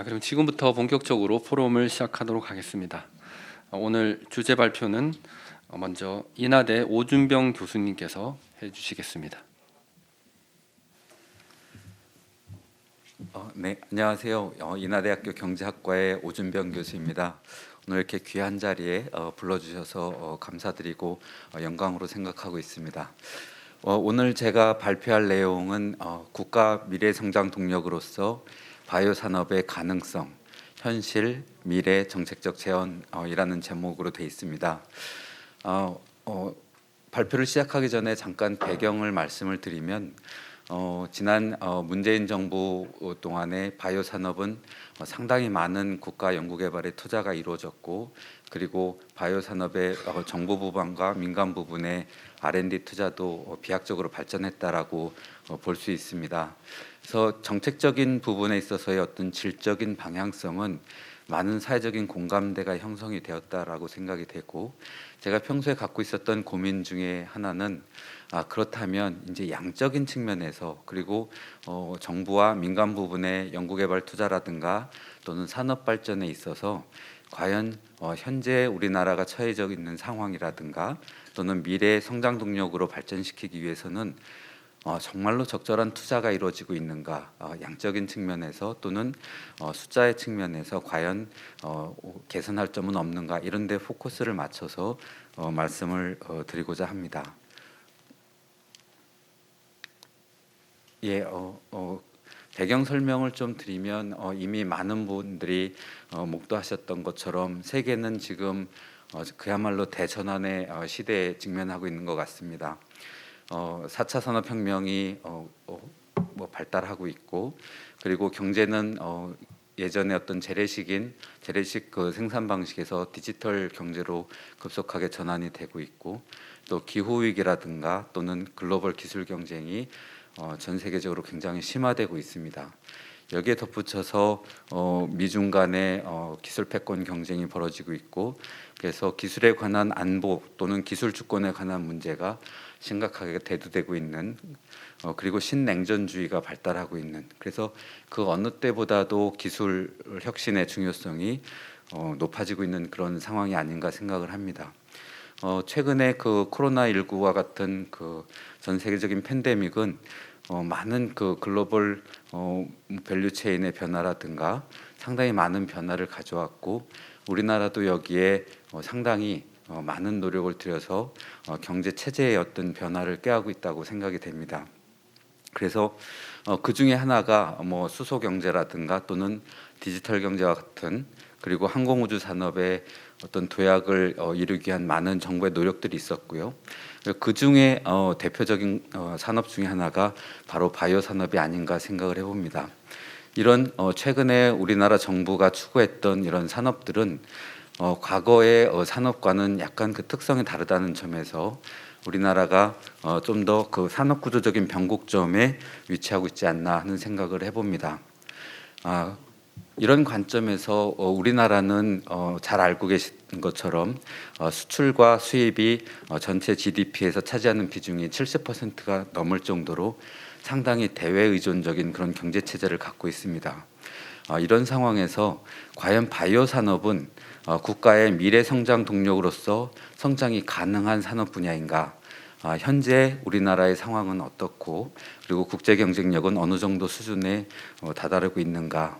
그럼 지금부터 본격적으로 포럼을 시작하도록 하겠습니다. 오늘 주제 발표는 먼저 인하대 오준병 교수님께서 해주시겠습니다. 네, 안녕하세요. 인하대학교 경제학과의 오준병 교수입니다. 오늘 이렇게 귀한 자리에 불러주셔서 감사드리고 영광으로 생각하고 있습니다. 오늘 제가 발표할 내용은 국가 미래성장 동력으로서 바이오 산업의 가능성, 현실, 미래 정책적 재현이라는 제목으로 되어 있습니다. 발표를 시작하기 전에 잠깐 배경을 말씀을 드리면 지난 문재인 정부 동안에 바이오 산업은 상당히 많은 국가 연구개발에 투자가 이루어졌고, 그리고 바이오 산업의 정부 부분과 민간 부분의 R&D 투자도 비약적으로 발전했다라고 볼 수 있습니다. 그래서 정책적인 부분에 있어서의 어떤 질적인 방향성은 많은 사회적인 공감대가 형성이 되었다라고 생각이 되고, 제가 평소에 갖고 있었던 고민 중에 하나는 그렇다면 이제 양적인 측면에서, 그리고 정부와 민간 부분의 연구개발 투자라든가 또는 산업 발전에 있어서 과연 현재 우리나라가 처해져 있는 상황이라든가 또는 미래 성장 동력으로 발전시키기 위해서는 정말로 적절한 투자가 이루어지고 있는가, 양적인 측면에서 또는 숫자의 측면에서 과연 개선할 점은 없는가, 이런 데 포커스를 맞춰서 말씀을 드리고자 합니다. 배경 설명을 좀 드리면 이미 많은 분들이 목도하셨던 것처럼 세계는 지금 그야말로 대전환의 시대에 직면하고 있는 것 같습니다. 4차 산업혁명이 발달하고 있고, 그리고 경제는 예전에 어떤 재래식 그 생산 방식에서 디지털 경제로 급속하게 전환이 되고 있고, 또 기후 위기라든가 또는 글로벌 기술 경쟁이 전 세계적으로 굉장히 심화되고 있습니다. 여기에 덧붙여서 미중 간의 기술 패권 경쟁이 벌어지고 있고, 그래서 기술에 관한 안보 또는 기술 주권에 관한 문제가 심각하게 대두되고 있는, 그리고 신냉전주의가 발달하고 있는, 그래서 그 어느 때보다도 기술 혁신의 중요성이 높아지고 있는 그런 상황이 아닌가 생각을 합니다. 최근에 그 코로나19와 같은 그 전 세계적인 팬데믹은 많은 그 글로벌 밸류 체인의 변화라든가 상당히 많은 변화를 가져왔고, 우리나라도 여기에 상당히 많은 노력을 들여서 경제 체제의 어떤 변화를 꾀하고 있다고 생각이 됩니다. 그래서 그 중에 하나가 수소 경제라든가 또는 디지털 경제와 같은, 그리고 항공우주 산업의 어떤 도약을 이루기 위한 많은 정부의 노력들이 있었고요. 그 중에 대표적인 산업 중에 하나가 바로 바이오 산업이 아닌가 생각을 해봅니다. 이런 최근에 우리나라 정부가 추구했던 이런 산업들은 과거의 산업과는 약간 그 특성이 다르다는 점에서 우리나라가 좀 더 그 산업 구조적인 변곡점에 위치하고 있지 않나 하는 생각을 해봅니다. 이런 관점에서 우리나라는 잘 알고 계신 것처럼 수출과 수입이 전체 GDP에서 차지하는 비중이 70%가 넘을 정도로 상당히 대외 의존적인 그런 경제 체제를 갖고 있습니다. 이런 상황에서 과연 바이오 산업은 국가의 미래 성장 동력으로서 성장이 가능한 산업 분야인가? 현재 우리나라의 상황은 어떻고, 그리고 국제 경쟁력은 어느 정도 수준에 다다르고 있는가?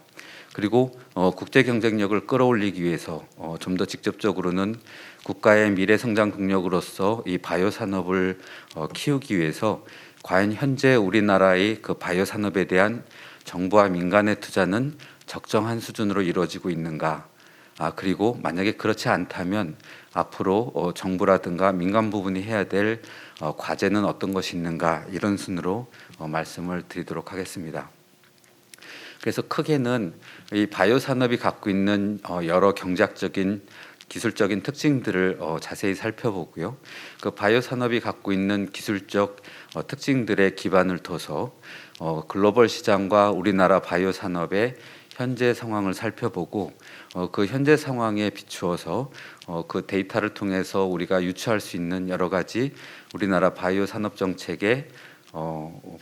그리고 국제 경쟁력을 끌어올리기 위해서 좀 더 직접적으로는 국가의 미래 성장 동력으로서 이 바이오 산업을 키우기 위해서 과연 현재 우리나라의 그 바이오 산업에 대한 정부와 민간의 투자는 적정한 수준으로 이루어지고 있는가? 그리고 만약에 그렇지 않다면 앞으로 정부라든가 민간 부분이 해야 될 과제는 어떤 것이 있는가, 이런 순으로 말씀을 드리도록 하겠습니다. 그래서 크게는 이 바이오 산업이 갖고 있는 여러 경제학적인 기술적인 특징들을 자세히 살펴보고요. 그 바이오 산업이 갖고 있는 기술적 특징들의 기반을 둬서 글로벌 시장과 우리나라 바이오 산업의 현재 상황을 살펴보고, 그 현재 상황에 비추어서 그 데이터를 통해서 우리가 유추할 수 있는 여러 가지 우리나라 바이오 산업 정책의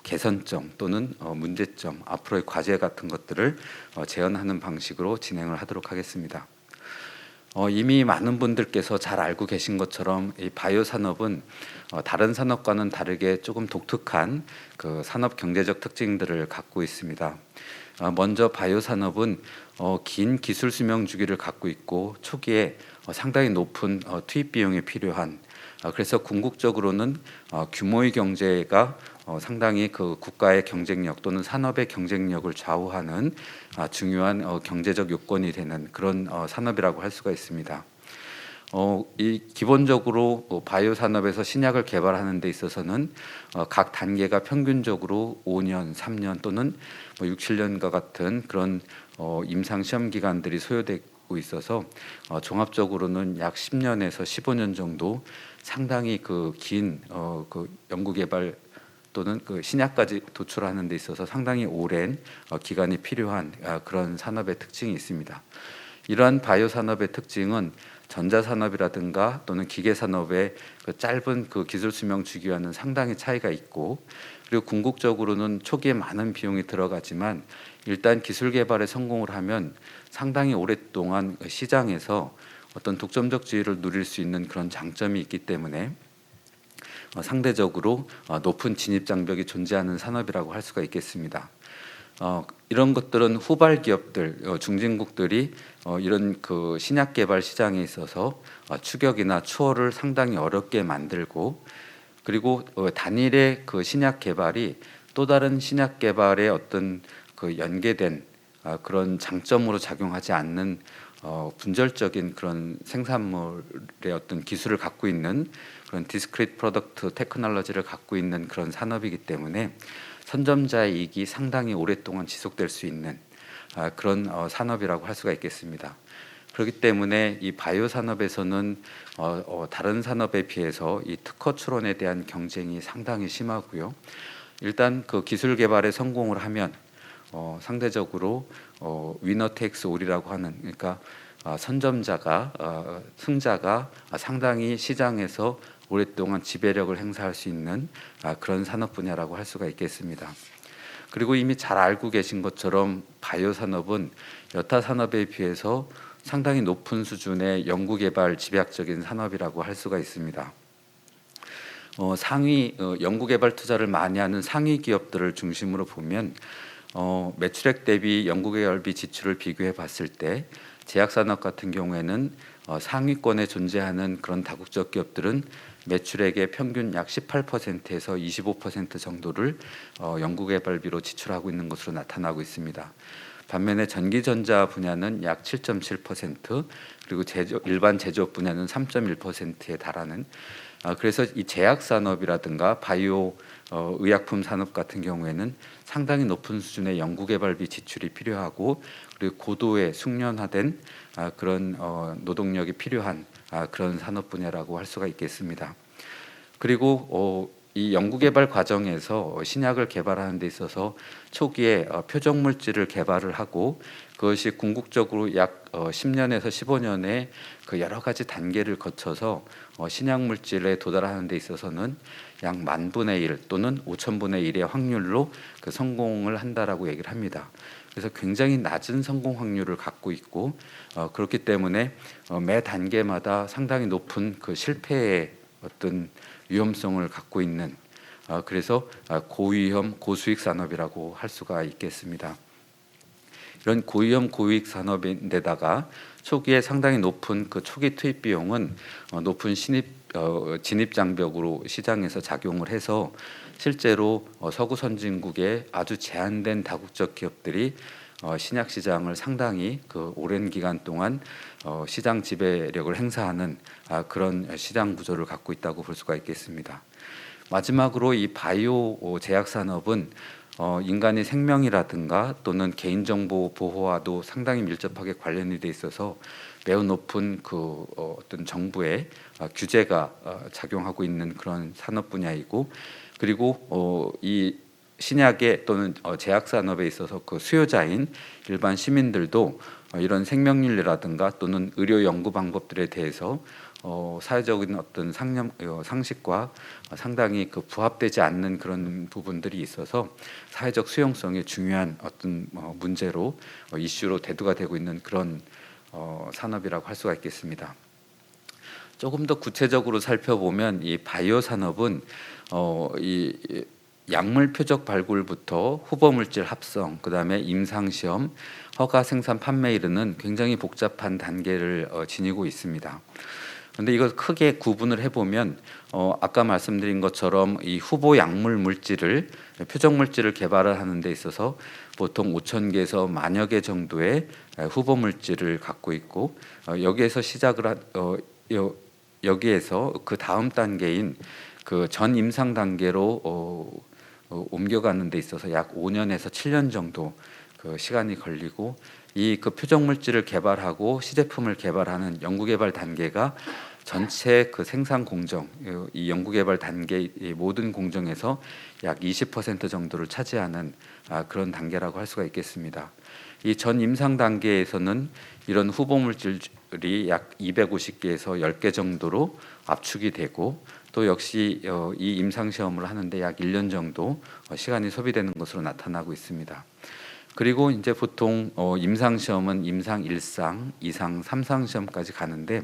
개선점 또는 문제점, 앞으로의 과제 같은 것들을 제언하는 방식으로 진행을 하도록 하겠습니다. 이미 많은 분들께서 잘 알고 계신 것처럼 이 바이오 산업은 다른 산업과는 다르게 조금 독특한 그 산업 경제적 특징들을 갖고 있습니다. 먼저 바이오 산업은 긴 기술 수명 주기를 갖고 있고 초기에 상당히 높은 투입 비용이 필요한, 그래서 궁극적으로는 규모의 경제가 상당히 그 국가의 경쟁력 또는 산업의 경쟁력을 좌우하는 중요한 경제적 요건이 되는 그런 산업이라고 할 수가 있습니다. 이 기본적으로 바이오 산업에서 신약을 개발하는 데 있어서는 각 단계가 평균적으로 5년, 3년 또는 6, 7년과 같은 그런 임상 시험 기간들이 소요되고 있어서 종합적으로는 약 10년에서 15년 정도 상당히 그 긴 그 연구 개발 또는 그 신약까지 도출하는 데 있어서 상당히 오랜 기간이 필요한 그런 산업의 특징이 있습니다. 이러한 바이오 산업의 특징은 전자 산업이라든가 또는 기계 산업의 그 짧은 그 기술 수명 주기와는 상당히 차이가 있고, 그리고 궁극적으로는 초기에 많은 비용이 들어가지만 일단 기술 개발에 성공을 하면 상당히 오랫동안 시장에서 어떤 독점적 지위를 누릴 수 있는 그런 장점이 있기 때문에 상대적으로 높은 진입 장벽이 존재하는 산업이라고 할 수가 있겠습니다. 이런 것들은 후발 기업들, 중진국들이 이런 그 신약 개발 시장에 있어서 추격이나 추월을 상당히 어렵게 만들고, 그리고 단일의 그 신약 개발이 또 다른 신약 개발의 어떤 그 연계된 그런 장점으로 작용하지 않는 분절적인 그런 생산물의 어떤 기술을 갖고 있는 그런 디스크리트 프로덕트 테크놀로지를 갖고 있는 그런 산업이기 때문에 선점자의 이익이 상당히 오랫동안 지속될 수 있는 그런 산업이라고 할 수가 있겠습니다. 그렇기 때문에 이 바이오 산업에서는 다른 산업에 비해서 이 특허 출원에 대한 경쟁이 상당히 심하고요. 일단 그 기술 개발에 성공을 하면 상대적으로 위너 테이크스 올이라고 하는, 그러니까 선점자가 승자가 상당히 시장에서 오랫동안 지배력을 행사할 수 있는 그런 산업 분야라고 할 수가 있겠습니다. 그리고 이미 잘 알고 계신 것처럼 바이오 산업은 여타 산업에 비해서 상당히 높은 수준의 연구개발 집약적인 산업이라고 할 수가 있습니다. 상위 연구개발 투자를 많이 하는 상위 기업들을 중심으로 보면 매출액 대비 연구개발비 지출을 비교해 봤을 때 제약산업 같은 경우에는 상위권에 존재하는 그런 다국적 기업들은 매출액의 평균 약 18%에서 25% 정도를 연구개발비로 지출하고 있는 것으로 나타나고 있습니다. 반면에 전기전자 분야는 약 7.7%, 그리고 일반 제조업 분야는 3.1%에 달하는, 그래서 이 제약산업이라든가 바이오 의약품 산업 같은 경우에는 상당히 높은 수준의 연구개발비 지출이 필요하고, 그리고 고도의 숙련화된 그런 노동력이 필요한 그런 산업 분야라고 할 수가 있겠습니다. 그리고 이 연구개발 과정에서 신약을 개발하는 데 있어서 초기에 표적 물질을 개발을 하고 그것이 궁극적으로 약 10년에서 15년의 그 여러 가지 단계를 거쳐서 신약 물질에 도달하는 데 있어서는 약 10,000분의 1 또는 5,000분의 1의 확률로 그 성공을 한다라고 얘기를 합니다. 그래서 굉장히 낮은 성공 확률을 갖고 있고, 그렇기 때문에 매 단계마다 상당히 높은 그 실패의 어떤 위험성을 갖고 있는, 그래서 고위험 고수익 산업이라고 할 수가 있겠습니다. 이런 고위험 고수익 산업인데다가 초기에 상당히 높은 그 초기 투입 비용은 높은 진입 장벽으로 시장에서 작용을 해서 실제로 서구 선진국의 아주 제한된 다국적 기업들이 신약 시장을 상당히 그 오랜 기간 동안 시장 지배력을 행사하는 그런 시장 구조를 갖고 있다고 볼 수가 있겠습니다. 마지막으로 이 바이오 제약 산업은 인간의 생명이라든가 또는 개인정보 보호와도 상당히 밀접하게 관련이 돼 있어서 매우 높은 그 어떤 정부의 규제가 작용하고 있는 그런 산업 분야이고, 그리고 이 신약에 또는 제약 산업에 있어서 그 수요자인 일반 시민들도 이런 생명윤리라든가 또는 의료 연구 방법들에 대해서 사회적인 어떤 상식과 상당히 그 부합되지 않는 그런 부분들이 있어서 사회적 수용성이 중요한 어떤 문제로 이슈로 대두가 되고 있는 그런 산업이라고 할 수가 있겠습니다. 조금 더 구체적으로 살펴보면 이 바이오 산업은 이 약물 표적 발굴부터 후보 물질 합성, 그다음에 임상 시험, 허가 생산 판매에 이르는 굉장히 복잡한 단계를 지니고 있습니다. 그런데 이걸 크게 구분을 해보면 아까 말씀드린 것처럼 이 후보 약물 물질을 표적 물질을 개발을 하는 데 있어서 보통 5,000개에서 10,000여 개 정도의 후보 물질을 갖고 있고 여기에서 여기에서 그 다음 단계인 그 전 임상 단계로 옮겨가는 데 있어서 약 5년에서 7년 정도 그 시간이 걸리고 이 그 표적 물질을 개발하고 시제품을 개발하는 연구개발 단계가 전체 그 생산 공정, 이 연구개발 단계 이 모든 공정에서 약 20% 정도를 차지하는 그런 단계라고 할 수가 있겠습니다. 이 전 임상 단계에서는 이런 후보 물질이 약 250개에서 10개 정도로 압축이 되고 또 역시 이 임상 시험을 하는데 약 1년 정도 시간이 소비되는 것으로 나타나고 있습니다. 그리고 이제 보통 임상 시험은 임상 1상, 2상, 3상 시험까지 가는데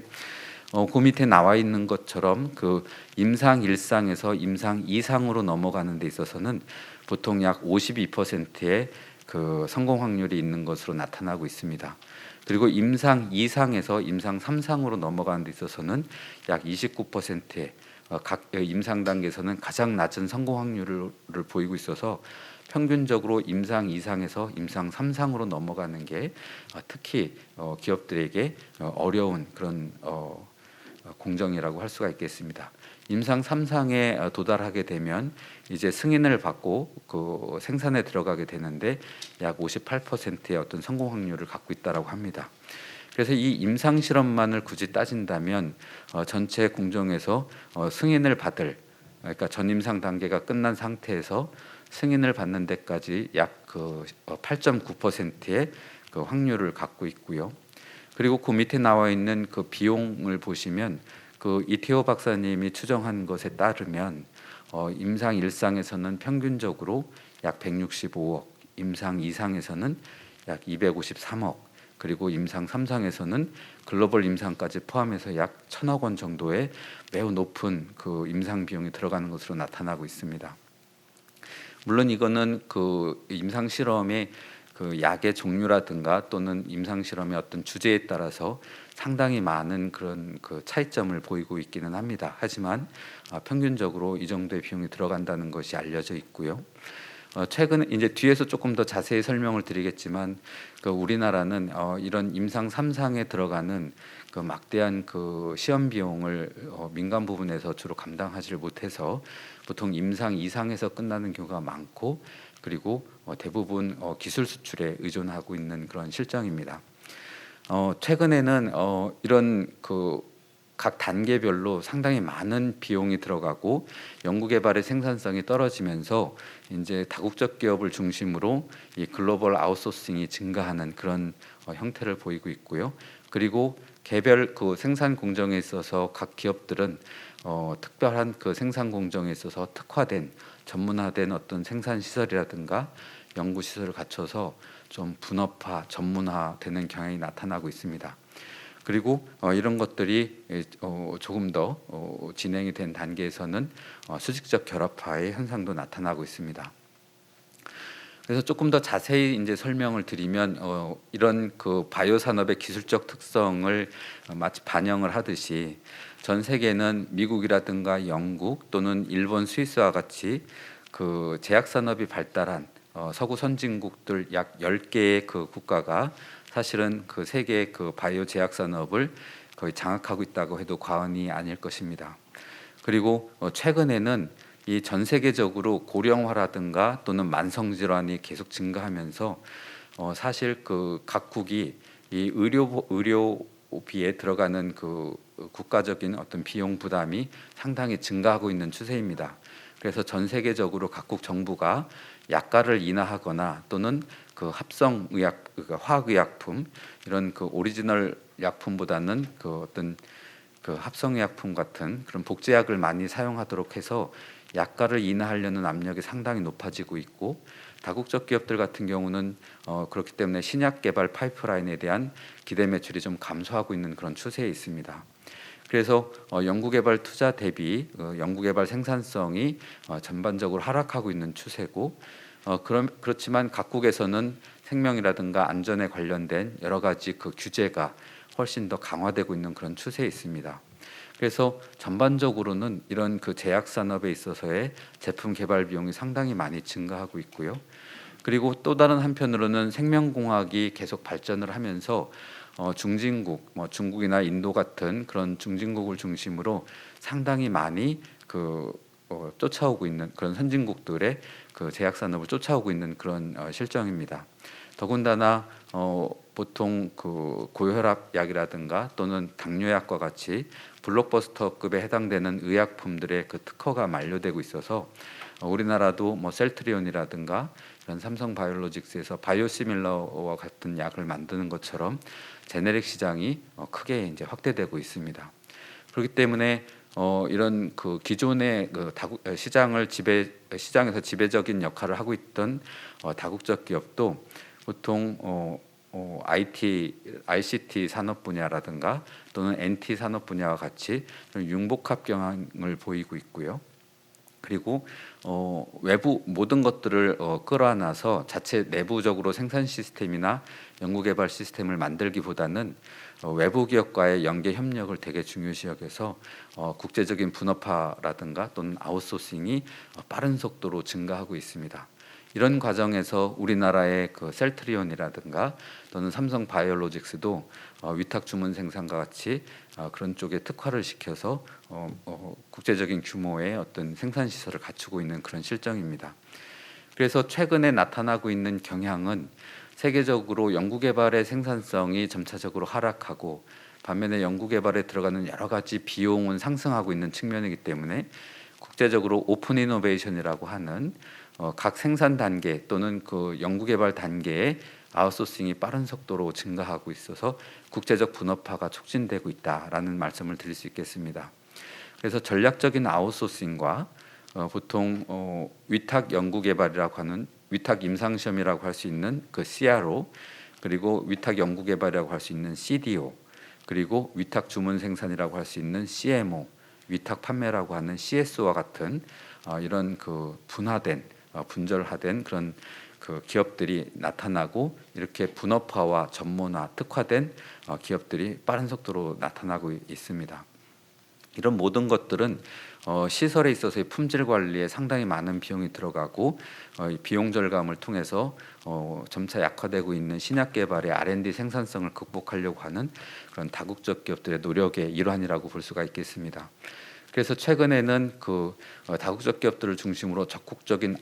그 밑에 나와 있는 것처럼 그 임상 1상에서 임상 2상으로 넘어가는 데 있어서는 보통 약 52%의 그 성공 확률이 있는 것으로 나타나고 있습니다. 그리고 임상 2상에서 임상 3상으로 넘어가는 데 있어서는 약 29%의 각 임상 단계에서는 가장 낮은 성공 확률을 보이고 있어서 평균적으로 임상 2상에서 임상 3상으로 넘어가는 게 특히 기업들에게 어려운 그런 공정이라고 할 수가 있겠습니다. 임상 3상에 도달하게 되면 이제 승인을 받고 그 생산에 들어가게 되는데 약 58%의 어떤 성공 확률을 갖고 있다라고 합니다. 그래서 이 임상 실험만을 굳이 따진다면 전체 공정에서 승인을 받을, 그러니까 전임상 단계가 끝난 상태에서 승인을 받는 데까지 약 그 8.9%의 그 확률을 갖고 있고요. 그리고 그 밑에 나와 있는 그 비용을 보시면 그 이태호 박사님이 추정한 것에 따르면 임상 1상에서는 평균적으로 약 165억, 임상 2상에서는 약 253억, 그리고 임상 3상에서는 글로벌 임상까지 포함해서 약 1,000억 원 정도의 매우 높은 그 임상 비용이 들어가는 것으로 나타나고 있습니다. 물론 이거는 그 임상 실험의 그 약의 종류라든가 또는 임상 실험의 어떤 주제에 따라서 상당히 많은 그런 그 차이점을 보이고 있기는 합니다. 하지만 평균적으로 이 정도의 비용이 들어간다는 것이 알려져 있고요. 최근에 이제 뒤에서 조금 더 자세히 설명을 드리겠지만 그 우리나라는 이런 임상 3상에 들어가는 그 막대한 그 시험 비용을 민간 부분에서 주로 감당하지를 못해서 보통 임상 2상에서 끝나는 경우가 많고 그리고 대부분 기술 수출에 의존하고 있는 그런 실정입니다. 최근에는 이런 그 각 단계별로 상당히 많은 비용이 들어가고 연구개발의 생산성이 떨어지면서 이제 다국적 기업을 중심으로 이 글로벌 아웃소싱이 증가하는 그런 형태를 보이고 있고요. 그리고 개별 그 생산 공정에 있어서 각 기업들은 특별한 그 생산 공정에 있어서 특화된 전문화된 어떤 생산 시설이라든가 연구 시설을 갖춰서 좀 분업화, 전문화되는 경향이 나타나고 있습니다. 그리고 이런 것들이 조금 더 진행이 된 단계에서는 수직적 결합화의 현상도 나타나고 있습니다. 그래서 조금 더 자세히 이제 설명을 드리면 이런 그 바이오 산업의 기술적 특성을 마치 반영을 하듯이 전 세계는 미국이라든가 영국 또는 일본, 스위스와 같이 그 제약 산업이 발달한 서구 선진국들 약 10개의 그 국가가 사실은 그 세계 그 바이오 제약 산업을 거의 장악하고 있다고 해도 과언이 아닐 것입니다. 그리고 최근에는 이 전 세계적으로 고령화라든가 또는 만성 질환이 계속 증가하면서 사실 그 각국이 이 의료비에 들어가는 그 국가적인 어떤 비용 부담이 상당히 증가하고 있는 추세입니다. 그래서 전 세계적으로 각국 정부가 약가를 인하하거나 또는 그 합성 의약, 그러니까 화학의약품 이런 그 오리지널 약품보다는 그 어떤 그 합성의약품 같은 그런 복제약을 많이 사용하도록 해서 약가를 인하하려는 압력이 상당히 높아지고 있고, 다국적 기업들 같은 경우는 그렇기 때문에 신약 개발 파이프라인에 대한 기대 매출이 좀 감소하고 있는 그런 추세에 있습니다. 그래서 연구개발 투자 대비 연구개발 생산성이 전반적으로 하락하고 있는 추세고, 그렇지만 각국에서는 생명이라든가 안전에 관련된 여러 가지 그 규제가 훨씬 더 강화되고 있는 그런 추세에 있습니다. 그래서 전반적으로는 이런 그 제약 산업에 있어서의 제품 개발 비용이 상당히 많이 증가하고 있고요. 그리고 또 다른 한편으로는 생명공학이 계속 발전을 하면서 중진국, 중국이나 인도 같은 그런 중진국을 중심으로 상당히 많이 쫓아오고 있는 그런 선진국들의 그 제약 산업을 쫓아오고 있는 그런 실정입니다. 더군다나 보통 그 고혈압 약이라든가 또는 당뇨약과 같이 블록버스터급에 해당되는 의약품들의 그 특허가 만료되고 있어서 우리나라도 셀트리온이라든가 이런 삼성바이오로직스에서 바이오시밀러와 같은 약을 만드는 것처럼 제네릭 시장이 크게 이제 확대되고 있습니다. 그렇기 때문에 이런 그 기존의 시장에서 지배적인 역할을 하고 있던 다국적 기업도 보통 ICT 산업 분야라든가 또는 NT 산업 분야와 같이 융복합 경향을 보이고 있고요. 그리고 외부 모든 것들을 끌어안아서 자체 내부적으로 생산 시스템이나 연구개발 시스템을 만들기보다는 외부 기업과의 연계 협력을 되게 중요시 여겨서 국제적인 분업화라든가 또는 아웃소싱이 빠른 속도로 증가하고 있습니다. 이런 과정에서 우리나라의 그 셀트리온이라든가 또는 삼성 바이오로직스도 위탁 주문 생산과 같이 그런 쪽에 특화를 시켜서 국제적인 규모의 어떤 생산 시설을 갖추고 있는 그런 실정입니다. 그래서 최근에 나타나고 있는 경향은 세계적으로 연구개발의 생산성이 점차적으로 하락하고, 반면에 연구개발에 들어가는 여러 가지 비용은 상승하고 있는 측면이기 때문에 국제적으로 오픈 이노베이션이라고 하는 각 생산 단계 또는 그 연구개발 단계의 아웃소싱이 빠른 속도로 증가하고 있어서 국제적 분업화가 촉진되고 있다라는 말씀을 드릴 수 있겠습니다. 그래서 전략적인 아웃소싱과 보통 위탁 연구개발이라고 하는 위탁 임상시험이라고 할 수 있는 그 CRO, 그리고 위탁 연구개발이라고 할 수 있는 CDO, 그리고 위탁 주문 생산이라고 할 수 있는 CMO, 위탁 판매라고 하는 CSO와 같은 이런 그 분절화된 그런 그 기업들이 나타나고, 이렇게 분업화와 전문화, 특화된 기업들이 빠른 속도로 나타나고 있습니다. 이런 모든 것들은 시설에 있어서의 품질 관리에 상당히 많은 비용이 들어가고, 비용 절감을 통해서 점차 약화되고 있는 신약 개발의 R&D 생산성을 극복하려고 하는 그런 다국적 기업들의 노력의 일환이라고 볼 수가 있겠습니다. 그래서 최근에는 그 다국적 기업들을 중심으로 적극적인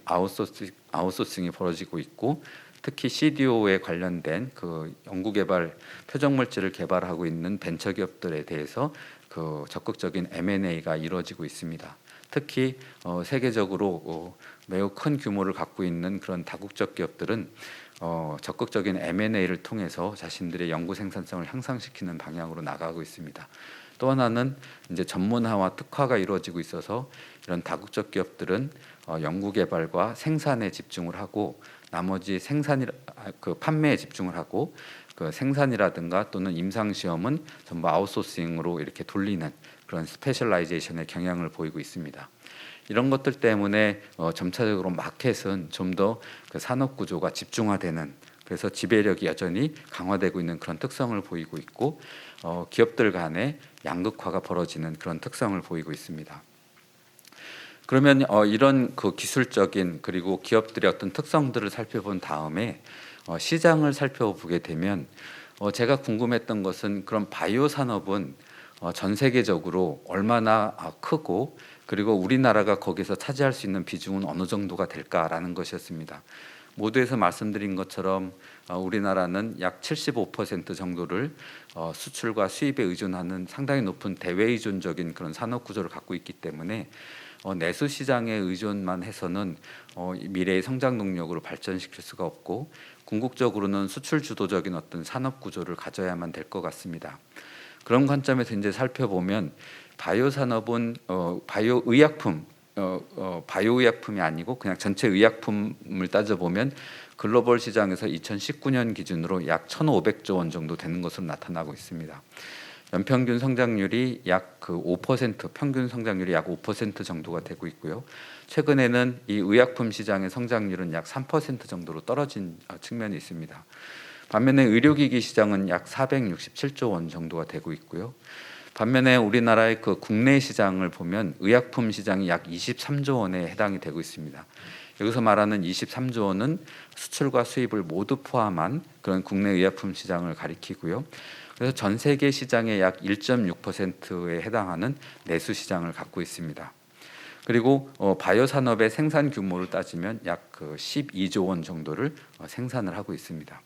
아웃소싱이 벌어지고 있고, 특히 CDO에 관련된 그 연구개발 표적 물질을 개발하고 있는 벤처 기업들에 대해서 그 적극적인 M&A가 이루어지고 있습니다. 특히 세계적으로 매우 큰 규모를 갖고 있는 그런 다국적 기업들은 적극적인 M&A를 통해서 자신들의 연구 생산성을 향상시키는 방향으로 나가고 있습니다. 또 하나는 이제 전문화와 특화가 이루어지고 있어서 이런 다국적 기업들은 연구 개발과 생산에 집중을 하고, 나머지 판매에 집중을 하고, 그 생산이라든가 또는 임상 시험은 전부 아웃소싱으로 이렇게 돌리는 그런 스페셜라이제이션의 경향을 보이고 있습니다. 이런 것들 때문에 점차적으로 마켓은 좀 더 그 산업 구조가 집중화되는, 그래서 지배력이 여전히 강화되고 있는 그런 특성을 보이고 있고, 기업들 간의 양극화가 벌어지는 그런 특성을 보이고 있습니다. 그러면 이런 그 기술적인 그리고 기업들의 어떤 특성들을 살펴본 다음에 시장을 살펴보게 되면 제가 궁금했던 것은, 그런 바이오 산업은 전 세계적으로 얼마나 크고, 그리고 우리나라가 거기서 차지할 수 있는 비중은 어느 정도가 될까라는 것이었습니다. 모두에서 말씀드린 것처럼 우리나라는 약 75% 정도를 수출과 수입에 의존하는 상당히 높은 대외 의존적인 그런 산업 구조를 갖고 있기 때문에 내수 시장에 의존만 해서는 미래의 성장 동력으로 발전시킬 수가 없고, 궁극적으로는 수출 주도적인 어떤 산업 구조를 가져야만 될 것 같습니다. 그런 관점에서 이제 살펴보면 바이오 산업은 바이오 의약품 바이오 의약품이 아니고 그냥 전체 의약품을 따져보면 글로벌 시장에서 2019년 기준으로 약 1,500조 원 정도 되는 것으로 나타나고 있습니다. 연평균 성장률이 약 5%, 평균 성장률이 약 5% 정도가 되고 있고요. 최근에는 이 의약품 시장의 성장률은 약 3% 정도로 떨어진 측면이 있습니다. 반면에 의료기기 시장은 약 467조 원 정도가 되고 있고요. 반면에 우리나라의 그 국내 시장을 보면 의약품 시장이 약 23조 원에 해당이 되고 있습니다. 여기서 말하는 23조 원은 수출과 수입을 모두 포함한 그런 국내 의약품 시장을 가리키고요. 그래서 전 세계 시장의 약 1.6%에 해당하는 내수 시장을 갖고 있습니다. 그리고 바이오 산업의 생산 규모를 따지면 약 12조 원 정도를 생산을 하고 있습니다.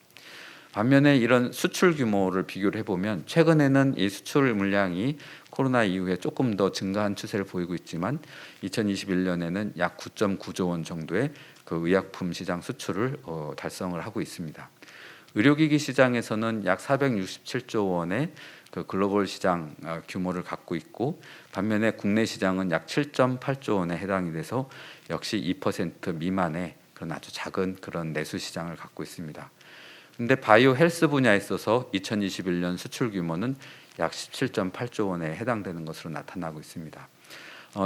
반면에 이런 수출 규모를 비교를 해보면 최근에는 이 수출 물량이 코로나 이후에 조금 더 증가한 추세를 보이고 있지만 2021년에는 약 9.9조 원 정도의 그 의약품 시장 수출을 달성을 하고 있습니다. 의료기기 시장에서는 약 467조 원의 그 글로벌 시장 규모를 갖고 있고 반면에 국내 시장은 약 7.8조 원에 해당이 돼서 역시 2% 미만의 그런 아주 작은 그런 내수 시장을 갖고 있습니다. 근데 바이오 헬스 분야에 있어서 2021년 수출 규모는 약 17.8조 원에 해당되는 것으로 나타나고 있습니다.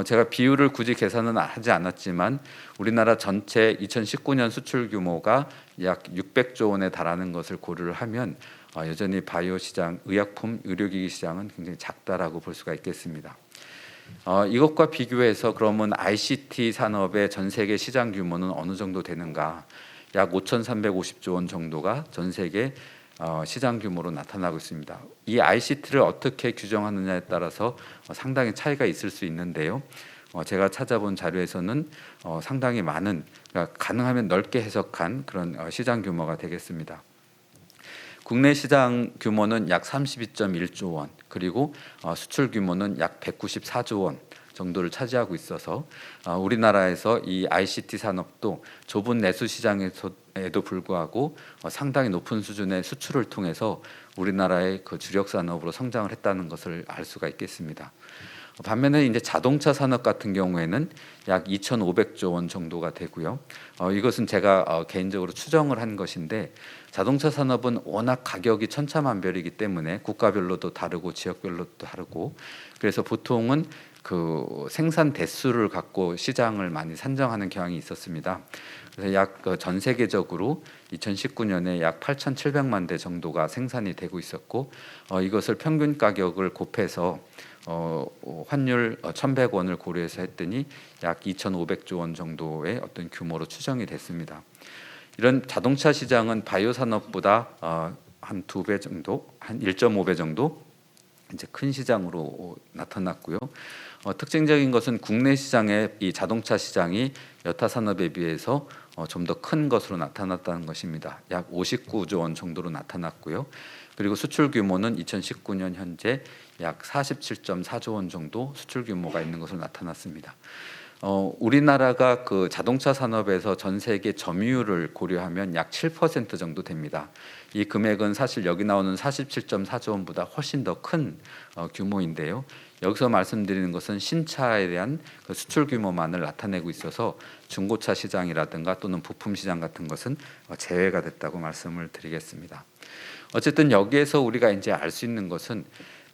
제가 비율을 굳이 계산은 하지 않았지만 우리나라 전체 2019년 수출 규모가 약 600조 원에 달하는 것을 고려를 하면 여전히 바이오 시장, 의약품, 의료기기 시장은 굉장히 작다라고 볼 수가 있겠습니다. 이것과 비교해서 그러면 ICT 산업의 전 세계 시장 규모는 어느 정도 되는가? 약 5,350조 원 정도가 전 세계 시장 규모로 나타나고 있습니다. 이 ICT를 어떻게 규정하느냐에 따라서 상당히 차이가 있을 수 있는데요. 제가 찾아본 자료에서는 상당히 많은, 그러니까 가능하면 넓게 해석한 그런 시장 규모가 되겠습니다. 국내 시장 규모는 약 32.1조 원, 그리고 수출 규모는 약 194조 원 정도를 차지하고 있어서 우리나라에서 이 ICT 산업도 좁은 내수 시장에도 불구하고 상당히 높은 수준의 수출을 통해서 우리나라의 그 주력 산업으로 성장을 했다는 것을 알 수가 있겠습니다. 반면에 이제 자동차 산업 같은 경우에는 약 2,500조 원 정도가 되고요. 이것은 제가 개인적으로 추정을 한 것인데 자동차 산업은 워낙 가격이 천차만별이기 때문에 국가별로도 다르고 지역별로도 다르고 그래서 보통은 그 생산 대수를 갖고 시장을 많이 산정하는 경향이 있었습니다. 그래서 약 전 세계적으로 2019년에 약 8,700만 대 정도가 생산이 되고 있었고 이것을 평균 가격을 곱해서 환율 1,100원을 고려해서 했더니 약 2,500조 원 정도의 어떤 규모로 추정이 됐습니다. 이런 자동차 시장은 바이오 산업보다 한 2배 정도, 한 1.5배 정도 이제 큰 시장으로 나타났고요. 특징적인 것은 국내 시장의 이 자동차 시장이 여타 산업에 비해서 좀 더 큰 것으로 나타났다는 것입니다. 약 59조 원 정도로 나타났고요. 그리고 수출 규모는 2019년 현재 약 47.4조 원 정도 수출 규모가 있는 것으로 나타났습니다. 우리나라가 그 자동차 산업에서 전 세계 점유율을 고려하면 약 7% 정도 됩니다. 이 금액은 사실 여기 나오는 47.4조 원보다 훨씬 더 큰 규모인데요. 여기서 말씀드리는 것은 신차에 대한 그 수출 규모만을 나타내고 있어서 중고차 시장이라든가 또는 부품 시장 같은 것은 제외가 됐다고 말씀을 드리겠습니다. 어쨌든 여기에서 우리가 이제 알 수 있는 것은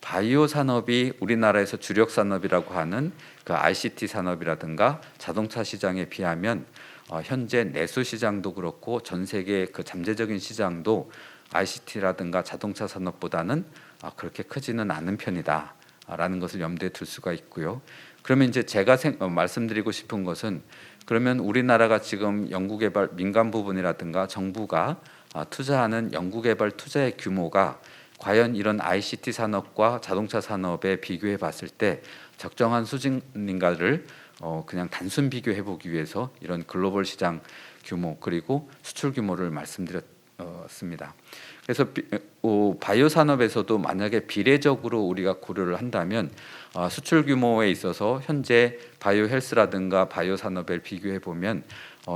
바이오 산업이 우리나라에서 주력 산업이라고 하는 그 ICT 산업이라든가 자동차 시장에 비하면 현재 내수 시장도 그렇고 전 세계 그 잠재적인 시장도 ICT라든가 자동차 산업보다는 그렇게 크지는 않은 편이다라는 것을 염두에 둘 수가 있고요. 그러면 이제 제가 말씀드리고 싶은 것은 그러면 우리나라가 지금 연구개발 민간 부분이라든가 정부가 투자하는 연구개발 투자의 규모가 과연 이런 ICT 산업과 자동차 산업에 비교해 봤을 때 적정한 수준인가를 그냥 단순 비교해 보기 위해서 이런 글로벌 시장 규모 그리고 수출 규모를 말씀드렸습니다. 그래서 바이오 산업에서도 만약에 비례적으로 우리가 고려를 한다면 수출 규모에 있어서 현재 바이오 헬스라든가 바이오 산업을 비교해 보면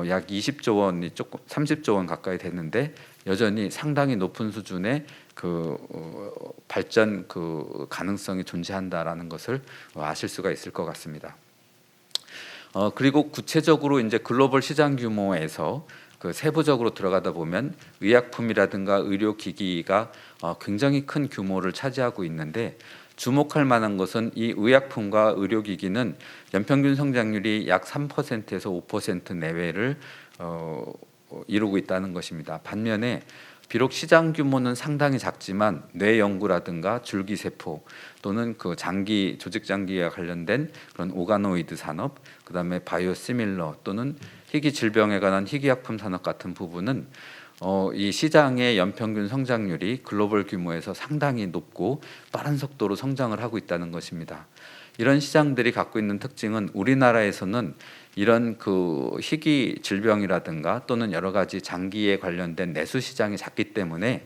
약 20조 원이 조금 30조 원 가까이 되는데 여전히 상당히 높은 수준의 발전 가능성이 존재한다라는 것을 아실 수가 있을 것 같습니다. 그리고 구체적으로 이제 글로벌 시장 규모에서 세부적으로 들어가다 보면 의약품이라든가 의료기기가 굉장히 큰 규모를 차지하고 있는데, 주목할 만한 것은 이 의약품과 의료기기는 연평균 성장률이 약 3%에서 5% 내외를 이루고 있다는 것입니다. 반면에 비록 시장 규모는 상당히 작지만 뇌 연구라든가 줄기세포 또는 장기 조직 장기와 관련된 그런 오가노이드 산업, 그다음에 바이오시밀러 또는 희귀 질병에 관한 희귀약품 산업 같은 부분은 이 시장의 연평균 성장률이 글로벌 규모에서 상당히 높고 빠른 속도로 성장을 하고 있다는 것입니다. 이런 시장들이 갖고 있는 특징은 우리나라에서는 이런 희귀 질병이라든가 또는 여러 가지 장기에 관련된 내수 시장이 작기 때문에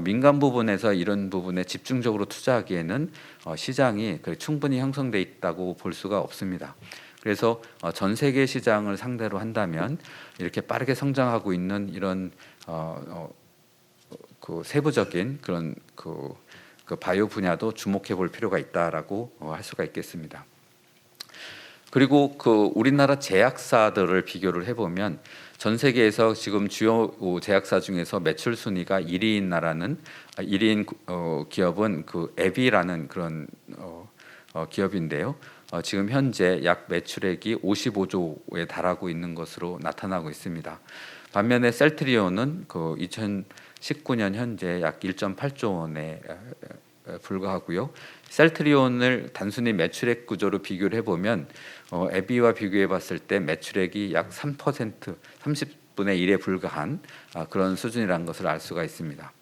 민간 부분에서 이런 부분에 집중적으로 투자하기에는 시장이 충분히 형성돼 있다고 볼 수가 없습니다. 그래서 전 세계 시장을 상대로 한다면 이렇게 빠르게 성장하고 있는 이런 세부적인 그런 바이오 분야도 주목해 볼 필요가 있다라고 할 수가 있겠습니다. 그리고 우리나라 제약사들을 비교를 해보면 전 세계에서 지금 주요 제약사 중에서 매출 순위가 1위인 나라는 1위인 기업은 에비라는 그런 기업인데요. 지금 현재 약 매출액이 55조에 달하고 있는 것으로 나타나고 있습니다. 반면에 셀트리온은 2019년 현재 약 1.8조 원에 불과하고요. 셀트리온을 단순히 매출액 구조로 비교를 해보면 에비와 비교해 봤을 때 매출액이 약 3%, 30분의 1에 불과한 그런 수준이라는 것을 알 수가 있습니다.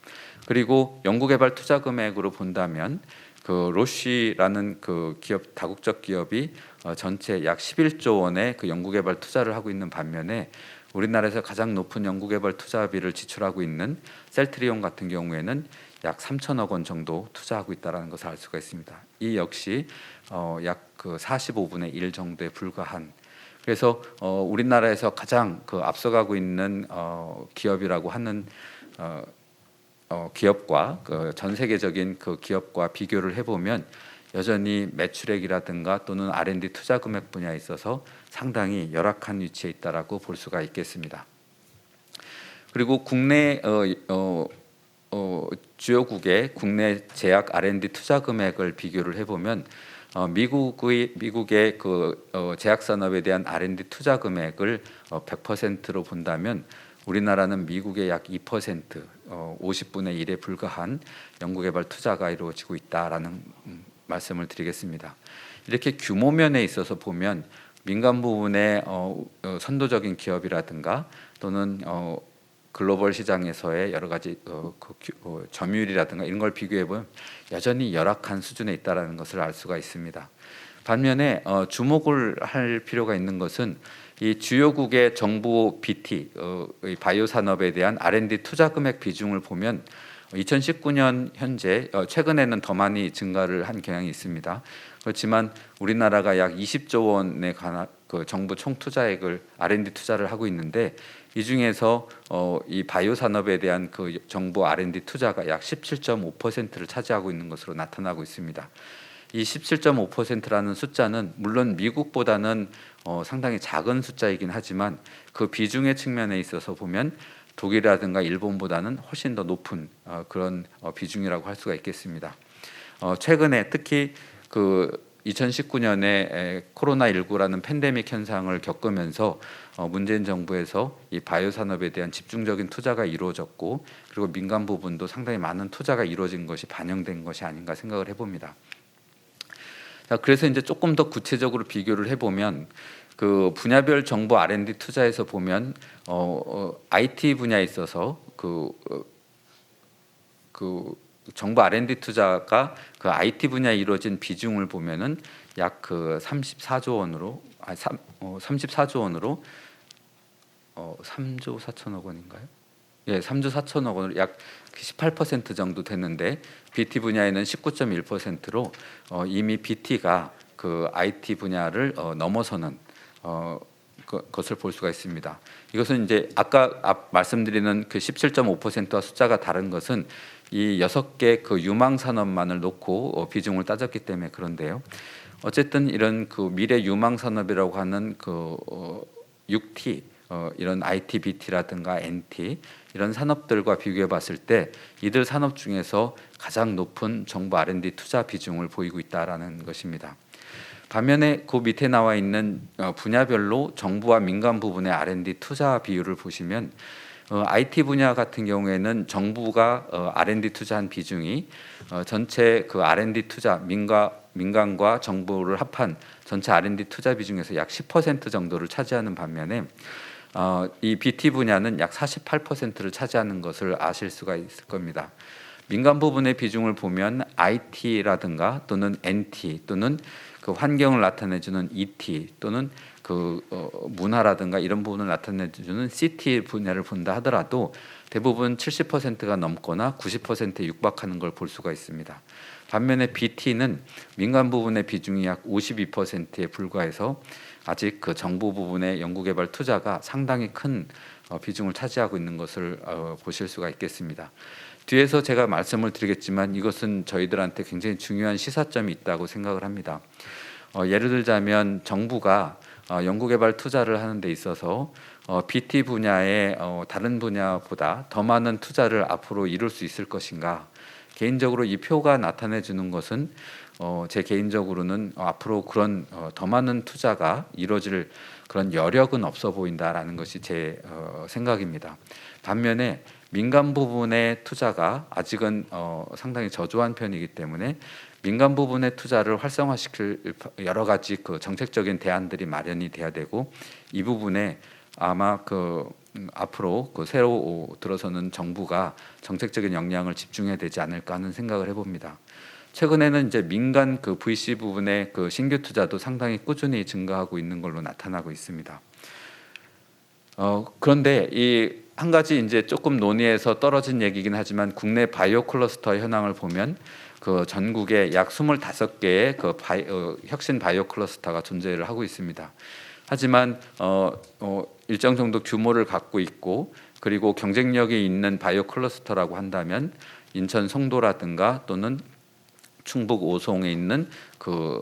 그리고 연구개발 투자 금액으로 본다면 로쉬라는 기업, 다국적 기업이 전체 약 11조 원의 연구개발 투자를 하고 있는 반면에 우리나라에서 가장 높은 연구개발 투자비를 지출하고 있는 셀트리온 같은 경우에는 약 3천억 원 정도 투자하고 있다는 것을 알 수가 있습니다. 이 역시 약 45분의 1 정도에 불과한, 그래서 우리나라에서 가장 앞서가고 있는 기업이라고 하는 기업과 전 세계적인 기업과 비교를 해보면 여전히 매출액이라든가 또는 R&D 투자 금액 분야에 있어서 상당히 열악한 위치에 있다라고 볼 수가 있겠습니다. 그리고 국내 주요국의 국내 제약 R&D 투자 금액을 비교를 해보면 미국의 제약 산업에 대한 R&D 투자 금액을 100%로 본다면 우리나라는 미국의 약 2%, 50분의 1에 불과한 연구개발 투자가 이루어지고 있다라는 말씀을 드리겠습니다. 이렇게 규모 면에 있어서 보면 민간 부분의 선도적인 기업이라든가 또는 글로벌 시장에서의 여러 가지 점유율이라든가 이런 걸 비교해 보면 여전히 열악한 수준에 있다라는 것을 알 수가 있습니다. 반면에 주목을 할 필요가 있는 것은 이 주요국의 정부 BT, 바이오 산업에 대한 R&D 투자 금액 비중을 보면 2019년 현재 최근에는 더 많이 증가를 한 경향이 있습니다. 그렇지만 우리나라가 약 20조 원에 관한 정부 총 투자액을 R&D 투자를 하고 있는데 이 중에서 이 바이오 산업에 대한 정부 R&D 투자가 약 17.5%를 차지하고 있는 것으로 나타나고 있습니다. 이 17.5%라는 숫자는 물론 미국보다는 상당히 작은 숫자이긴 하지만 그 비중의 측면에 있어서 보면 독일이라든가 일본보다는 훨씬 더 높은 그런 비중이라고 할 수가 있겠습니다. 최근에 특히 2019년에 코로나19라는 팬데믹 현상을 겪으면서 문재인 정부에서 이 바이오 산업에 대한 집중적인 투자가 이루어졌고 그리고 민간 부분도 상당히 많은 투자가 이루어진 것이 반영된 것이 아닌가 생각을 해봅니다. 자, 그래서 이제 조금 더 구체적으로 비교를 해보면 분야별 정부 R&D 투자에서 보면 IT 분야에 있어서 정부 R&D 투자가 IT 분야에 이루어진 비중을 보면은 약 34조 원으로 3조 4천억 원인가요? 예, 3조 4천억 원으로 약 18% 정도 됐는데 BT 분야에는 19.1%로 이미 BT가 IT 분야를 넘어서는 것을 볼 수가 있습니다. 이것은 이제 아까 말씀드리는 17.5%와 숫자가 다른 것은 이 6개 그 유망 산업만을 놓고 비중을 따졌기 때문에 그런데요. 어쨌든 이런 그 미래 유망 산업이라고 하는 그 6T 이런 IT, BT라든가 NT 이런 산업들과 비교해 봤을 때 이들 산업 중에서 가장 높은 정부 R&D 투자 비중을 보이고 있다라는 것입니다. 반면에 그 밑에 나와 있는 분야별로 정부와 민간 부분의 R&D 투자 비율을 보시면 IT 분야 같은 경우에는 정부가 R&D 투자한 비중이 전체 그 R&D 투자 민간과 정부를 합한 전체 R&D 투자 비중에서 약 10% 정도를 차지하는 반면에 이 BT 분야는 약 48%를 차지하는 것을 아실 수가 있을 겁니다. 민간 부분의 비중을 보면 IT라든가 또는 NT 또는 그 환경을 나타내주는 ET 또는 그 문화라든가 이런 부분을 나타내주는 CT 분야를 본다 하더라도 대부분 70%가 넘거나 90%에 육박하는 걸 볼 수가 있습니다. 반면에 BT는 민간 부분의 비중이 약 52%에 불과해서 아직 그 정부 부분의 연구개발 투자가 상당히 큰 비중을 차지하고 있는 것을 보실 수가 있겠습니다. 뒤에서 제가 말씀을 드리겠지만 이것은 저희들한테 굉장히 중요한 시사점이 있다고 생각을 합니다. 예를 들자면 정부가 연구개발 투자를 하는 데 있어서 BT 분야의 다른 분야보다 더 많은 투자를 앞으로 이룰 수 있을 것인가. 개인적으로 이 표가 나타내 주는 것은 제 개인적으로는 앞으로 그런 더 많은 투자가 이루어질 그런 여력은 없어 보인다라는 것이 제 생각입니다. 반면에 민간 부분의 투자가 아직은 상당히 저조한 편이기 때문에 민간 부분의 투자를 활성화시킬 여러 가지 그 정책적인 대안들이 마련이 돼야 되고 이 부분에 아마 앞으로 새로 들어서는 정부가 정책적인 역량을 집중해야 되지 않을까 하는 생각을 해봅니다. 최근에는 이제 민간 그 VC 부분의 그 신규 투자도 상당히 꾸준히 증가하고 있는 걸로 나타나고 있습니다. 그런데 이 한 가지 이제 조금 논의에서 떨어진 얘기긴 하지만 국내 바이오 클러스터 현황을 보면 그 전국에 약 25개의 그 혁신 바이오 클러스터가 존재를 하고 있습니다. 하지만 일정 정도 규모를 갖고 있고 그리고 경쟁력이 있는 바이오 클러스터라고 한다면 인천 송도라든가 또는 충북 오송에 있는 그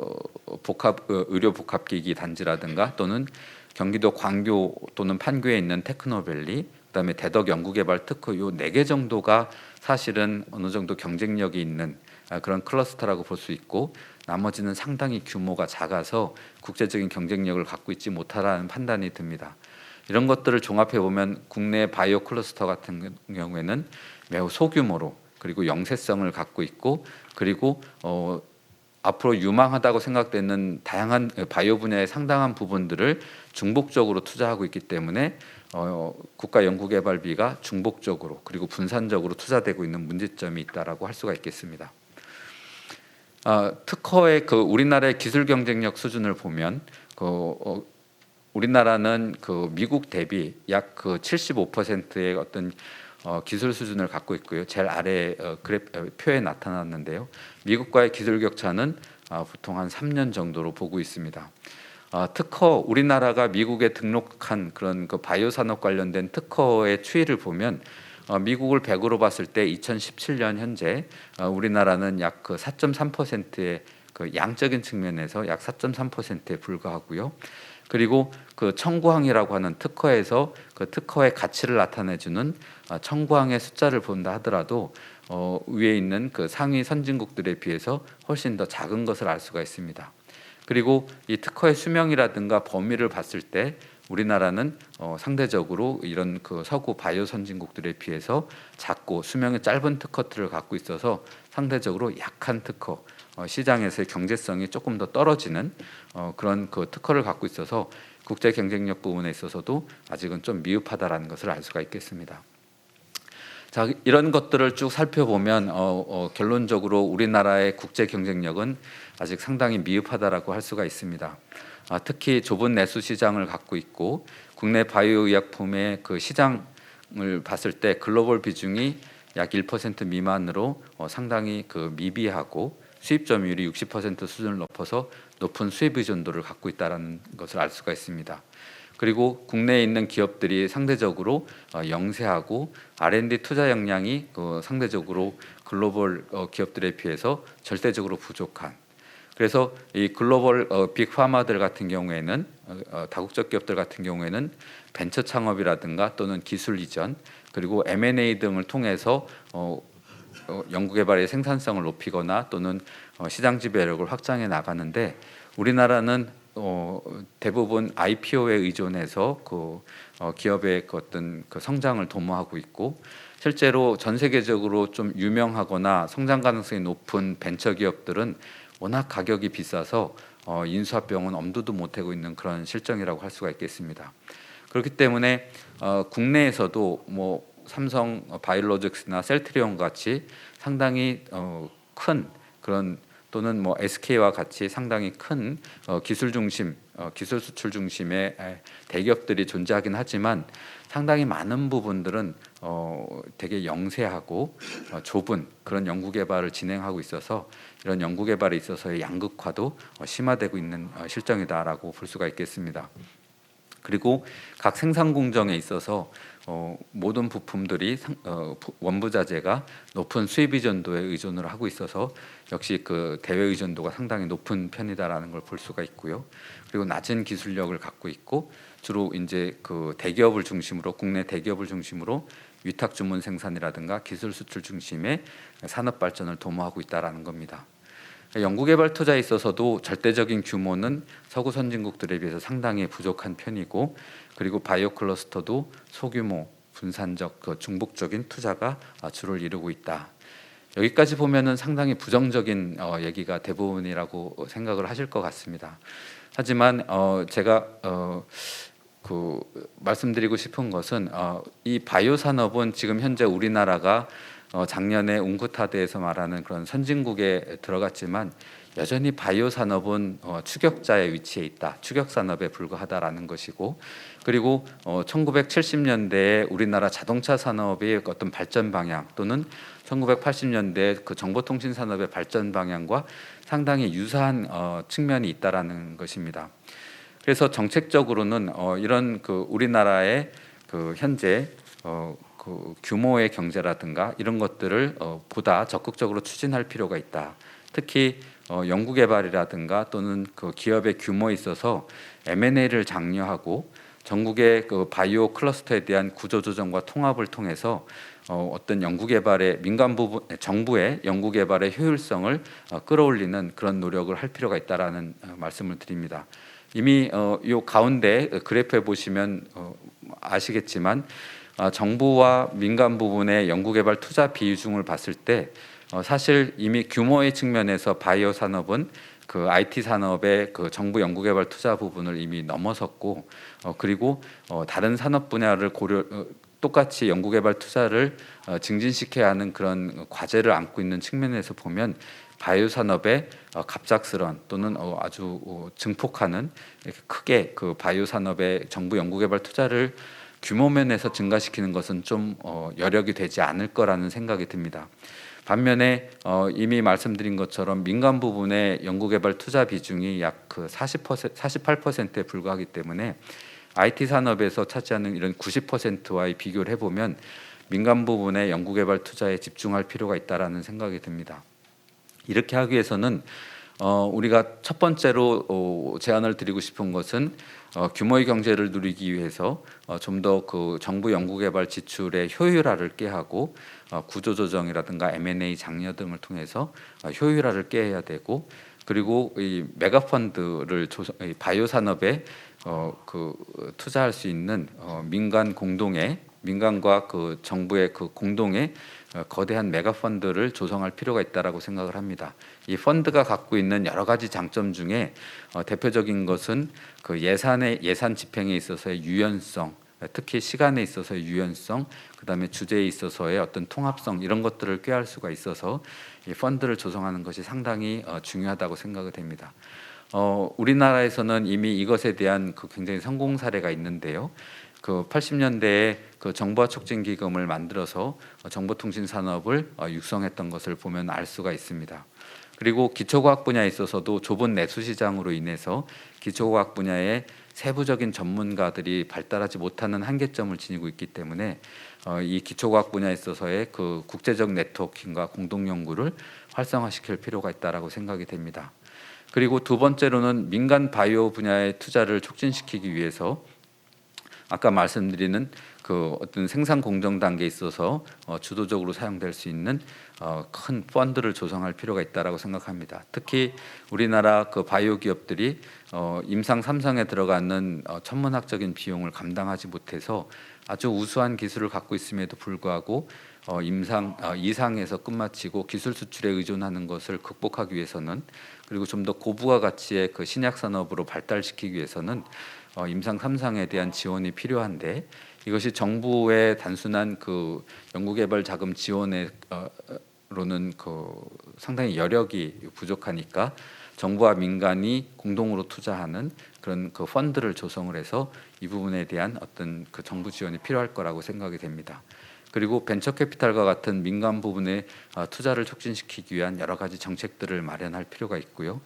의료 복합기기 단지라든가 또는 경기도 광교 또는 판교에 있는 테크노밸리, 그다음에 대덕 연구개발 특허 요 4개 정도가 사실은 어느 정도 경쟁력이 있는 그런 클러스터라고 볼 수 있고 나머지는 상당히 규모가 작아서 국제적인 경쟁력을 갖고 있지 못하다는 판단이 듭니다. 이런 것들을 종합해 보면 국내 바이오 클러스터 같은 경우에는 매우 소규모로 그리고 영세성을 갖고 있고 그리고 앞으로 유망하다고 생각되는 다양한 바이오 분야의 상당한 부분들을 중복적으로 투자하고 있기 때문에 국가 연구개발비가 중복적으로 그리고 분산적으로 투자되고 있는 문제점이 있다라고 할 수가 있겠습니다. 특허의 그 우리나라의 기술 경쟁력 수준을 보면 우리나라는 그 미국 대비 약 그 75%의 어떤 기술 수준을 갖고 있고요. 제일 아래 표에 나타났는데요. 미국과의 기술 격차는 보통 한 3년 정도로 보고 있습니다. 특허 우리나라가 미국에 등록한 그런 그 바이오 산업 관련된 특허의 추이를 보면 미국을 100으로 봤을 때 2017년 현재 우리나라는 약 그 4.3%의 그 양적인 측면에서 약 4.3%에 불과하고요. 그리고 그 청구항이라고 하는 특허에서 그 특허의 가치를 나타내주는 청구항의 숫자를 본다 하더라도 위에 있는 그 상위 선진국들에 비해서 훨씬 더 작은 것을 알 수가 있습니다. 그리고 이 특허의 수명이라든가 범위를 봤을 때 우리나라는 상대적으로 이런 그 서구 바이오 선진국들에 비해서 작고 수명이 짧은 특허들을 갖고 있어서 상대적으로 약한 특허, 시장에서의 경제성이 조금 더 떨어지는 그런 그 특허를 갖고 있어서 국제 경쟁력 부분에 있어서도 아직은 좀 미흡하다라는 것을 알 수가 있겠습니다. 자, 이런 것들을 쭉 살펴보면 결론적으로 우리나라의 국제 경쟁력은 아직 상당히 미흡하다라고 할 수가 있습니다. 특히 좁은 내수 시장을 갖고 있고 국내 바이오 의약품의 그 시장을 봤을 때 글로벌 비중이 약 1% 미만으로 상당히 그 미비하고 수입 점유율이 60% 수준을 넘어서 높은 수입 의존도를 갖고 있다는 것을 알 수가 있습니다. 그리고 국내에 있는 기업들이 상대적으로 영세하고 R&D 투자 역량이 상대적으로 글로벌 기업들에 비해서 절대적으로 부족한, 그래서 이 글로벌 빅파마들 같은 경우에는 다국적 기업들 같은 경우에는 벤처 창업이라든가 또는 기술 이전 그리고 M&A 등을 통해서 연구개발의 생산성을 높이거나 또는 시장 지배력을 확장해 나가는데, 우리나라는 대부분 IPO에 의존해서 기업의 어떤 성장을 도모하고 있고, 실제로 전 세계적으로 좀 유명하거나 성장 가능성이 높은 벤처 기업들은 워낙 가격이 비싸서 인수합 비용은 엄두도 못하고 있는 그런 실정이라고 할 수가 있겠습니다. 그렇기 때문에 국내에서도 뭐 삼성 바이오로직스나 셀트리온 같이 상당히 큰 그런, 또는 뭐 SK와 같이 상당히 큰 기술 중심, 기술 수출 중심의 대기업들이 존재하긴 하지만 상당히 많은 부분들은 되게 영세하고 좁은 그런 연구 개발을 진행하고 있어서 이런 연구 개발에 있어서의 양극화도 심화되고 있는 실정이다라고 볼 수가 있겠습니다. 그리고 각 생산 공정에 있어서 모든 부품들이 원부자재가 높은 수입 의존도에 의존을 하고 있어서 역시 그 대외 의존도가 상당히 높은 편이다라는 걸 볼 수가 있고요. 그리고 낮은 기술력을 갖고 있고 주로 이제 그 대기업을 중심으로, 국내 대기업을 중심으로 위탁 주문 생산이라든가 기술 수출 중심의 산업 발전을 도모하고 있다라는 겁니다. 연구개발 투자에 있어서도 절대적인 규모는 서구 선진국들에 비해서 상당히 부족한 편이고, 그리고 바이오 클러스터도 소규모 분산적 중복적인 투자가 주를 이루고 있다. 여기까지 보면은 상당히 부정적인 얘기가 대부분이라고 생각을 하실 것 같습니다. 하지만 제가 말씀드리고 싶은 것은 이 바이오 산업은 지금 현재 우리나라가 작년에 웅크타드에서 말하는 그런 선진국에 들어갔지만 여전히 바이오 산업은 추격자의 위치에 있다, 추격 산업에 불과하다라는 것이고, 그리고 1970년대에 우리나라 자동차 산업의 어떤 발전 방향 또는 1980년대 그 정보통신 산업의 발전 방향과 상당히 유사한 측면이 있다라는 것입니다. 그래서 정책적으로는 이런 우리나라의 현재 규모의 경제라든가 이런 것들을 보다 적극적으로 추진할 필요가 있다. 특히 연구개발이라든가 또는 기업의 규모에 있어서 M&A를 장려하고 전국의 바이오 클러스터에 대한 구조조정과 통합을 통해서 어떤 연구개발의 민간 부분, 정부의 연구개발의 효율성을 끌어올리는 그런 노력을 할 필요가 있다라는 말씀을 드립니다. 이미 이 가운데 그래프에 보시면 아시겠지만 정부와 민간 부분의 연구개발 투자 비중을 봤을 때 사실 이미 규모의 측면에서 바이오 산업은 IT 산업의 정부 연구개발 투자 부분을 이미 넘어섰고, 그리고 다른 산업 분야를 똑같이 연구개발 투자를 증진시켜야 하는 그런 과제를 안고 있는 측면에서 보면 바이오 산업의 갑작스런 또는 아주 증폭하는, 크게 바이오 산업의 정부 연구개발 투자를 규모 면에서 증가시키는 것은 좀 여력이 되지 않을 거라는 생각이 듭니다. 반면에 이미 말씀드린 것처럼 민간 부분의 연구개발 투자 비중이 약 48%에 불과하기 때문에 IT 산업에서 차지하는 이런 90%와의 비교를 해보면 민간 부분의 연구개발 투자에 집중할 필요가 있다라는 생각이 듭니다. 이렇게 하기 위해서는 우리가 첫 번째로 제안을 드리고 싶은 것은 규모의 경제를 누리기 위해서 좀 더 정부 연구개발 지출의 효율화를 꾀하고 구조조정이라든가 M&A 장려 등을 통해서 효율화를 꾀해야 되고, 그리고 이 메가펀드를 바이오 산업에 투자할 수 있는 민간과 정부의 공동의 거대한 메가펀드를 조성할 필요가 있다라고 생각을 합니다. 이 펀드가 갖고 있는 여러 가지 장점 중에 대표적인 것은 예산 집행에 있어서의 유연성, 특히 시간에 있어서의 유연성, 그다음에 주제에 있어서의 어떤 통합성, 이런 것들을 꾀할 수가 있어서 이 펀드를 조성하는 것이 상당히 중요하다고 생각이 됩니다. 우리나라에서는 이미 이것에 대한 굉장히 성공 사례가 있는데요. 80년대에 정보화 촉진 기금을 만들어서 정보통신 산업을 육성했던 것을 보면 알 수가 있습니다. 그리고 기초과학 분야에 있어서도 좁은 내수 시장으로 인해서 기초과학 분야의 세부적인 전문가들이 발달하지 못하는 한계점을 지니고 있기 때문에 이 기초과학 분야에 있어서의 그 국제적 네트워킹과 공동 연구를 활성화시킬 필요가 있다라고 생각이 됩니다. 그리고 두 번째로는 민간 바이오 분야의 투자를 촉진시키기 위해서 아까 말씀드리는 그 어떤 생산 공정 단계에 있어서 주도적으로 사용될 수 있는 큰 펀드를 조성할 필요가 있다라고 생각합니다. 특히 우리나라 그 바이오 기업들이 임상 3상에 들어가는 천문학적인 비용을 감당하지 못해서 아주 우수한 기술을 갖고 있음에도 불구하고 임상 2상에서 끝마치고 기술 수출에 의존하는 것을 극복하기 위해서는, 그리고 좀 더 고부가 가치의 그 신약 산업으로 발달시키기 위해서는 임상 3상에 대한 지원이 필요한데, 이것이 정부의 단순한 그 연구개발 자금 지원에 로는 그 상당히 여력이 부족하니까 정부와 민간이 공동으로 투자하는 그런 그 펀드를 조성을 해서 이 부분에 대한 어떤 그 정부 지원이 필요할 거라고 생각이 됩니다. 그리고 벤처 캐피탈과 같은 민간 부분의 투자를 촉진시키기 위한 여러 가지 정책들을 마련할 필요가 있고요.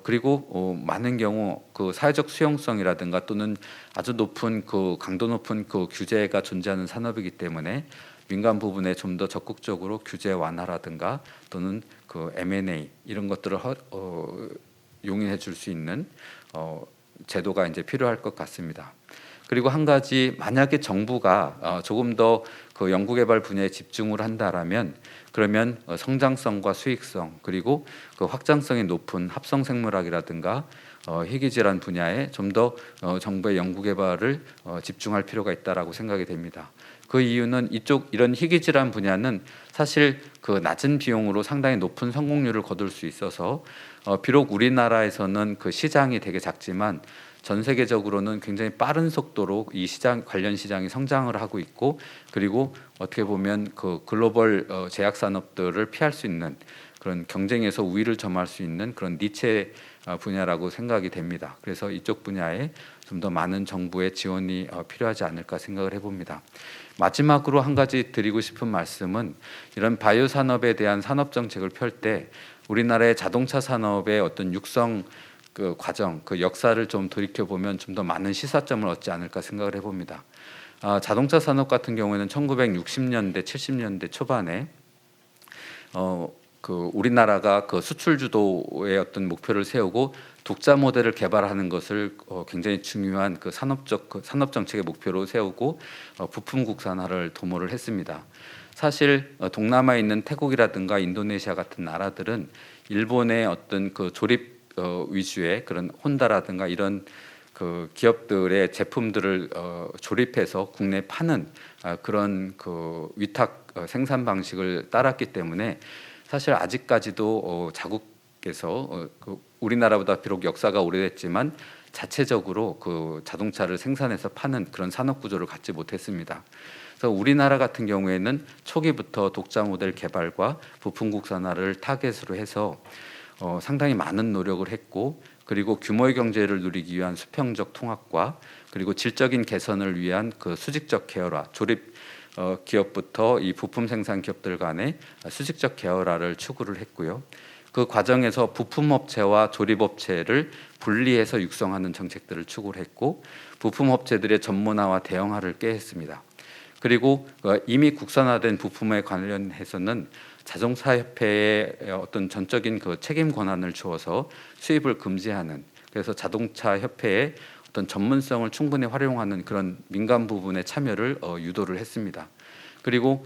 그리고 많은 경우 그 사회적 수용성이라든가 또는 아주 높은 그 강도 높은 그 규제가 존재하는 산업이기 때문에 민간 부분에 좀 더 적극적으로 규제 완화라든가 또는 그 M&A 이런 것들을 용인해 줄 수 있는 제도가 이제 필요할 것 같습니다. 그리고 한 가지, 만약에 정부가 조금 더 그 연구개발 분야에 집중을 한다라면, 그러면 성장성과 수익성 그리고 그 확장성이 높은 합성생물학이라든가 희귀질환 분야에 좀 더 정부의 연구개발을 집중할 필요가 있다라고 생각이 됩니다. 그 이유는 이런 희귀질환 분야는 사실 그 낮은 비용으로 상당히 높은 성공률을 거둘 수 있어서 비록 우리나라에서는 그 시장이 되게 작지만 전 세계적으로는 굉장히 빠른 속도로 이 시장 관련 시장이 성장을 하고 있고, 그리고 어떻게 보면 그 글로벌 제약 산업들을 피할 수 있는 그런 경쟁에서 우위를 점할 수 있는 그런 니체 분야라고 생각이 됩니다. 그래서 이쪽 분야에 좀 더 많은 정부의 지원이 필요하지 않을까 생각을 해봅니다. 마지막으로 한 가지 드리고 싶은 말씀은, 이런 바이오 산업에 대한 산업 정책을 펼 때 우리나라의 자동차 산업의 어떤 육성 그 과정, 그 역사를 좀 돌이켜 보면 좀 더 많은 시사점을 얻지 않을까 생각을 해봅니다. 자동차 산업 같은 경우에는 1960년대, 70년대 초반에 그 우리나라가 그 수출 주도의 어떤 목표를 세우고 독자 모델을 개발하는 것을 굉장히 중요한 그 산업 정책의 목표로 세우고 부품 국산화를 도모를 했습니다. 사실 동남아에 있는 태국이라든가 인도네시아 같은 나라들은 일본의 어떤 그 조립 위주의 그런 혼다라든가 이런 그 기업들의 제품들을 조립해서 국내에 파는 그런 그 위탁 생산 방식을 따랐기 때문에 사실 아직까지도 자국에서 그 우리나라보다 비록 역사가 오래됐지만 자체적으로 그 자동차를 생산해서 파는 그런 산업 구조를 갖지 못했습니다. 그래서 우리나라 같은 경우에는 초기부터 독자 모델 개발과 부품 국산화를 타겟으로 해서 상당히 많은 노력을 했고, 그리고 규모의 경제를 누리기 위한 수평적 통합과 그리고 질적인 개선을 위한 그 수직적 계열화, 조립 기업부터 이 부품 생산 기업들 간의 수직적 계열화를 추구를 했고요. 그 과정에서 부품 업체와 조립 업체를 분리해서 육성하는 정책들을 추구를 했고, 부품 업체들의 전문화와 대형화를 꾀했습니다. 그리고 이미 국산화된 부품에 관련해서는 자동차 협회에 어떤 전적인 그 책임 권한을 주어서 수입을 금지하는, 그래서 자동차 협회의 어떤 전문성을 충분히 활용하는 그런 민간 부분의 참여를 유도를 했습니다. 그리고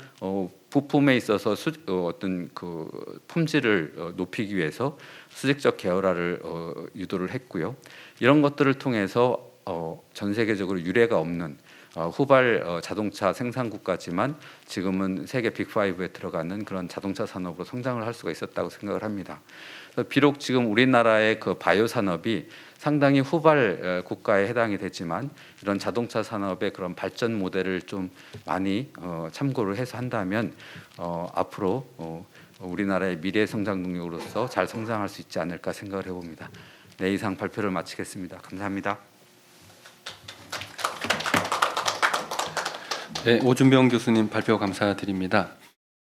부품에 있어서 어떤 그 품질을 높이기 위해서 수직적 계열화를 유도를 했고요. 이런 것들을 통해서 전 세계적으로 유례가 없는 후발 자동차 생산국가지만 지금은 세계 빅5에 들어가는 그런 자동차 산업으로 성장을 할 수가 있었다고 생각을 합니다. 비록 지금 우리나라의 그 바이오 산업이 상당히 후발 국가에 해당이 되지만, 이런 자동차 산업의 그런 발전 모델을 좀 많이 참고를 해서 한다면 앞으로 우리나라의 미래 성장 동력으로서 잘 성장할 수 있지 않을까 생각을 해봅니다. 네, 이상 발표를 마치겠습니다. 감사합니다. 네, 오준병 교수님 발표 감사드립니다.